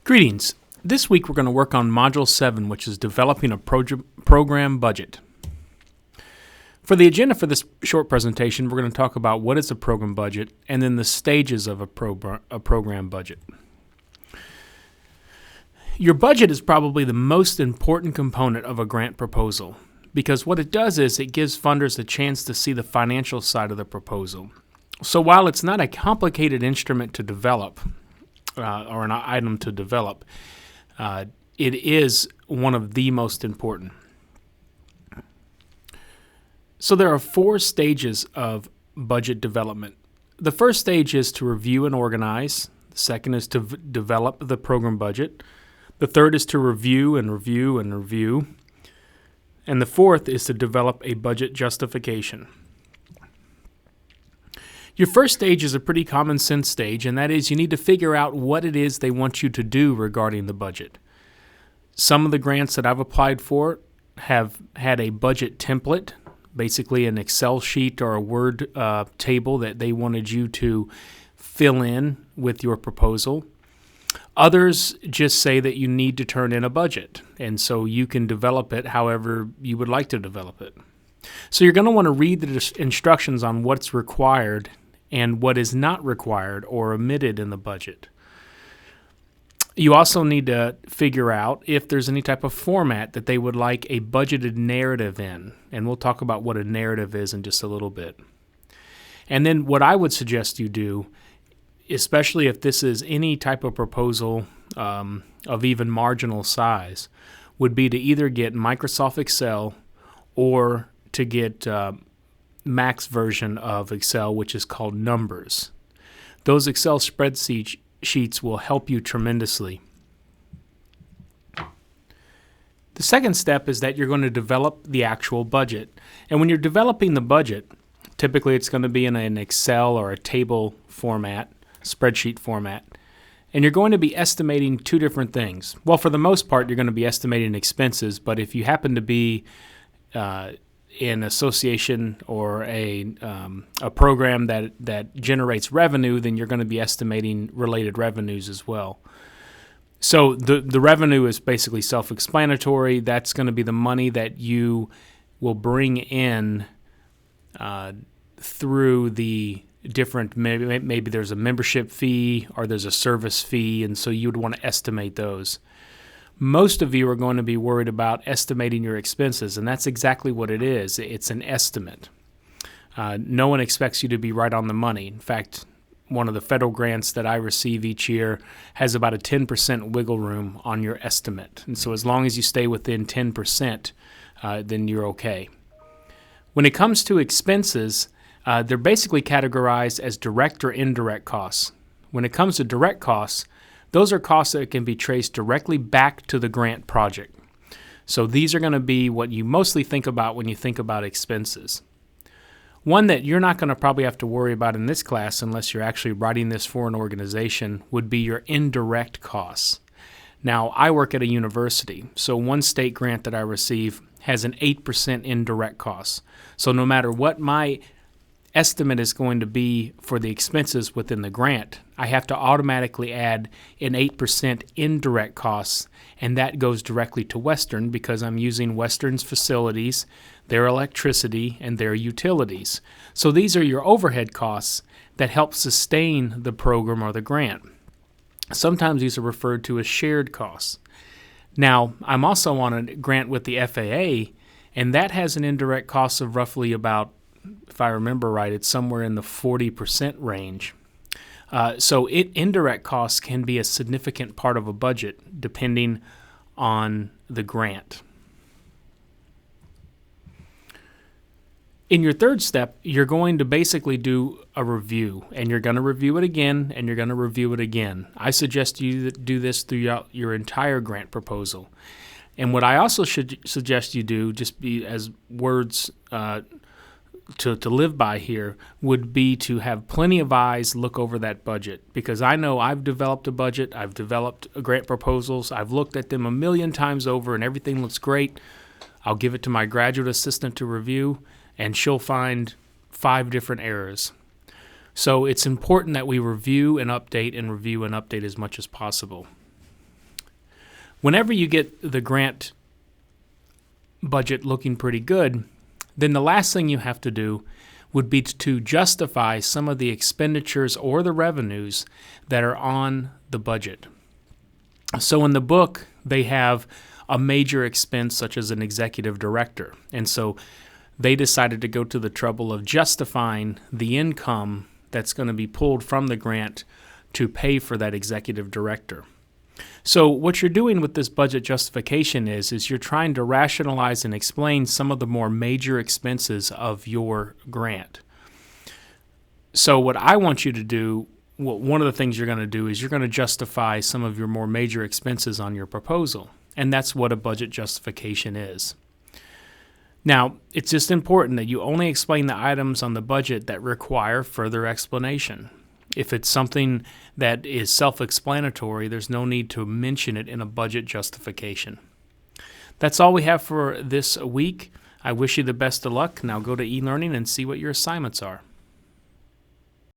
Greetings. This week we're going to work on Module 7, which is developing a program budget. For the agenda for this short presentation, we're going to talk about what is a program budget and then the stages of a program budget. Your budget is probably the most important component of a grant proposal because what it does is it gives funders a chance to see the financial side of the proposal. So while it's not a complicated instrument to develop, or an item to develop, it is one of the most important. So there are 4 stages of budget development. The first stage is to review and organize. The second is to develop the program budget. The third is to review and review and review. And the fourth is to develop a budget justification. Your first stage is a pretty common sense stage, and that is you need to figure out what it is they want you to do regarding the budget. Some of the grants that I've applied for have had a budget template, basically an Excel sheet or a Word table that they wanted you to fill in with your proposal. Others just say that you need to turn in a budget, and so you can develop it however you would like to develop it. So you're going to want to read the instructions on what's required and what is not required or omitted in the budget. You also need to figure out if there's any type of format that they would like a budgeted narrative in, and we'll talk about what a narrative is in just a little bit. And then what I would suggest you do, especially if this is any type of proposal of even marginal size, would be to either get Microsoft Excel or to get Mac's version of Excel, which is called Numbers. Those Excel spreadsheets will help you tremendously. The second step is that you're going to develop the actual budget. And when you're developing the budget, typically it's going to be in an Excel or a table format, spreadsheet format. And you're going to be estimating 2 different things. Well, for the most part, you're going to be estimating expenses, but if you happen to be in association or a program that generates revenue, then you're going to be estimating related revenues as well. So the revenue is basically self-explanatory. That's going to be the money that you will bring in through the different, maybe there's a membership fee or there's a service fee, and so you would want to estimate those. Most of you are going to be worried about estimating your expenses, and that's exactly what it is. It's an estimate. No one expects you to be right on the money. In fact, one of the federal grants that I receive each year has about a 10% wiggle room on your estimate. And so as long as you stay within 10%, then you're okay. When it comes to expenses, they're basically categorized as direct or indirect costs. When it comes to direct costs, those are costs that can be traced directly back to the grant project. So these are going to be what you mostly think about when you think about expenses. One that you're not going to probably have to worry about in this class unless you're actually writing this for an organization would be your indirect costs. Now, I work at a university, so one state grant that I receive has an 8% indirect cost. So no matter what my estimate is going to be for the expenses within the grant, I have to automatically add an 8% indirect costs, and that goes directly to Western because I'm using Western's facilities, their electricity, and their utilities. So these are your overhead costs that help sustain the program or the grant. Sometimes these are referred to as shared costs. Now, I'm also on a grant with the FAA, and that has an indirect cost of roughly about, if I remember right, it's somewhere in the 40% range. So indirect costs can be a significant part of a budget depending on the grant. In your third step, you're going to basically do a review, and you're going to review it again, and you're going to review it again. I suggest you do this throughout your entire grant proposal. And what I also should suggest you do, just be as words to live by here, would be to have plenty of eyes look over that budget, because I know I've developed a budget, I've developed grant proposals, I've looked at them a million times over and everything looks great. I'll give it to my graduate assistant to review and she'll find 5 different errors. So it's important that we review and update as much as possible. Whenever you get the grant budget looking pretty good, then the last thing you have to do would be to justify some of the expenditures or the revenues that are on the budget. So in the book, they have a major expense such as an executive director. And so they decided to go to the trouble of justifying the income that's going to be pulled from the grant to pay for that executive director. So what you're doing with this budget justification is you're trying to rationalize and explain some of the more major expenses of your grant. So what I want you to do, one of the things you're going to do is you're going to justify some of your more major expenses on your proposal. And that's what a budget justification is. Now, it's just important that you only explain the items on the budget that require further explanation. If it's something that is self-explanatory, there's no need to mention it in a budget justification. That's all we have for this week. I wish you the best of luck. Now go to eLearning and see what your assignments are.